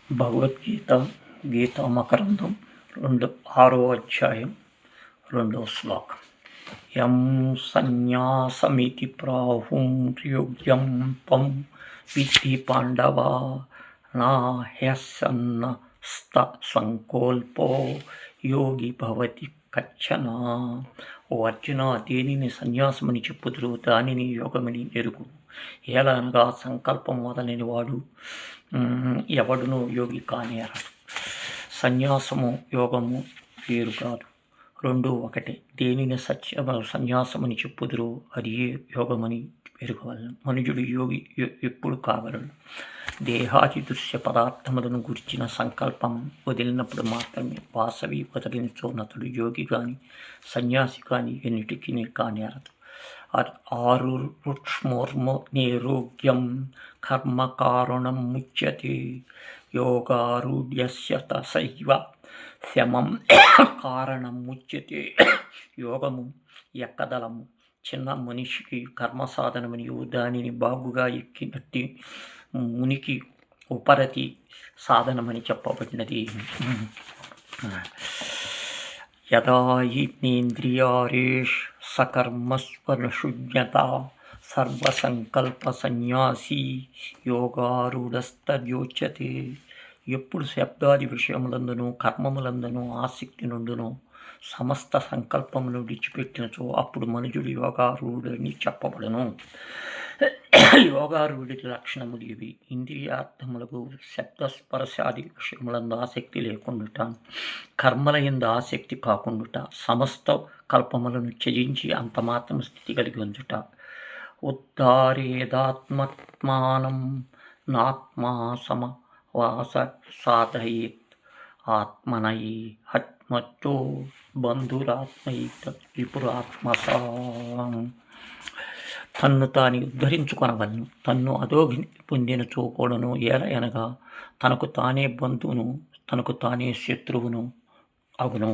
భగవద్గీత గీతామకరందం 6వ అధ్యాయం 2వ శ్లోకం. యం సన్యాసమితి ప్రాహుర్యోగ్యం త్వం విద్ధి పాండవ నా హ్యసన్నస్త సంకల్పో యోగి భవతి కచ్చన. ఓ అర్జున, దేనిని సన్యాసమని చెప్పుదురు, దానిని యోగమని ఎరుగు. ఎలా అనగా సంకల్పం మొదలైన వాడు ఎవడును యోగి కానేరడు. సన్యాసము యోగము వేరు కాదు, రెండు ఒకటే. దేనిని సన్యాసమని చెప్పుదురు, అది యోగమని ఎరుగవలను. మనుజుడు యోగి ఎప్పుడు కాగలడు? దేహాది దృశ్య పదార్థములను గురించిన సంకల్పం వదిలినప్పుడు మాత్రమే. వాసవి వదిలినచోనతడు యోగి కానీ సన్యాసి కానీ ఎన్నిటికీ కానేరదు. ఆరుష్మోర్మోరోగ్యం కర్మకారణం ముచ్యతే యోగారూఢ్యస్య తసైవ శమం కారణం ముచ్యతే. యోగము ఎక్కదలము చిన్న మనిషికి కర్మ సాధనమనియు, దానిని బాగుగా ఎక్కినట్టి మునికి ఉపరతి సాధనమని చెప్పబడినది. యదా హినేంద్రియారేష్ సకర్మస్వనుషుజ్ఞత సర్వసంకల్ప సన్యాసి యోగారూఢస్తద్యోచ్యతే. ఎప్పుడు శబ్దాది విషయములందును కర్మములందును ఆసక్తి నుండును సమస్త సంకల్పమును విడిచిపెట్టినచో అప్పుడు మనుజుడు యోగారూఢుడని చెప్పబడును. యోగారూఢి లక్షణములు ఇవి: ఇంద్రియార్థములకు శబ్దస్పర్శాది విషయములందు ఆసక్తి లేకుండుట, కర్మల యందు ఆసక్తి కాకుండుట, సమస్త కల్పములను త్యజించి అంతమాత్రం స్థితి కలిగి ఉంచుట. ఉద్ధారేదాత్మానం నాత్మా సమవాస సాధయేత్ ఆత్మనయి హత్మతో బంధురాత్మైత త్రిపురాత్మసా. తన్ను తాను ఉద్ధరించుకొనవలను. తన్ను అధోగతి పొందినచో కూడాను ఏలయనగా తనకు తానే బంధువును తనకు తానే శత్రువును అగును.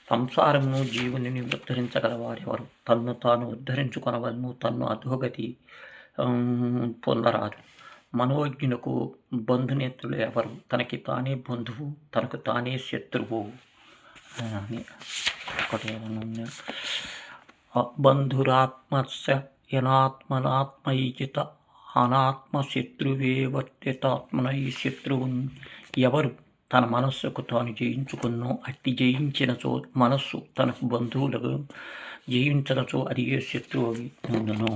సంసారమును జీవుని ఉద్ధరించగలవారెవరు? తన్ను తాను ఉద్ధరించుకొనవలను. తన్ను అధోగతి పొందరాదు. మనోజ్ఞునకు బంధునేత్రులు ఎవరు? తనకి తానే బంధువు, తనకు తానే శత్రువు. బంధురాత్మస్య యనాత్మనాత్మైచిత అనాత్మశత్రువే వర్తితాత్మనై శత్రువున్. ఎవరు తన మనస్సుకు తాను జయించుకున్నో అట్టి జయించినచో మనస్సు తనకు బంధువులకు జయించినచో అది ఏ శత్రువు ఉండును.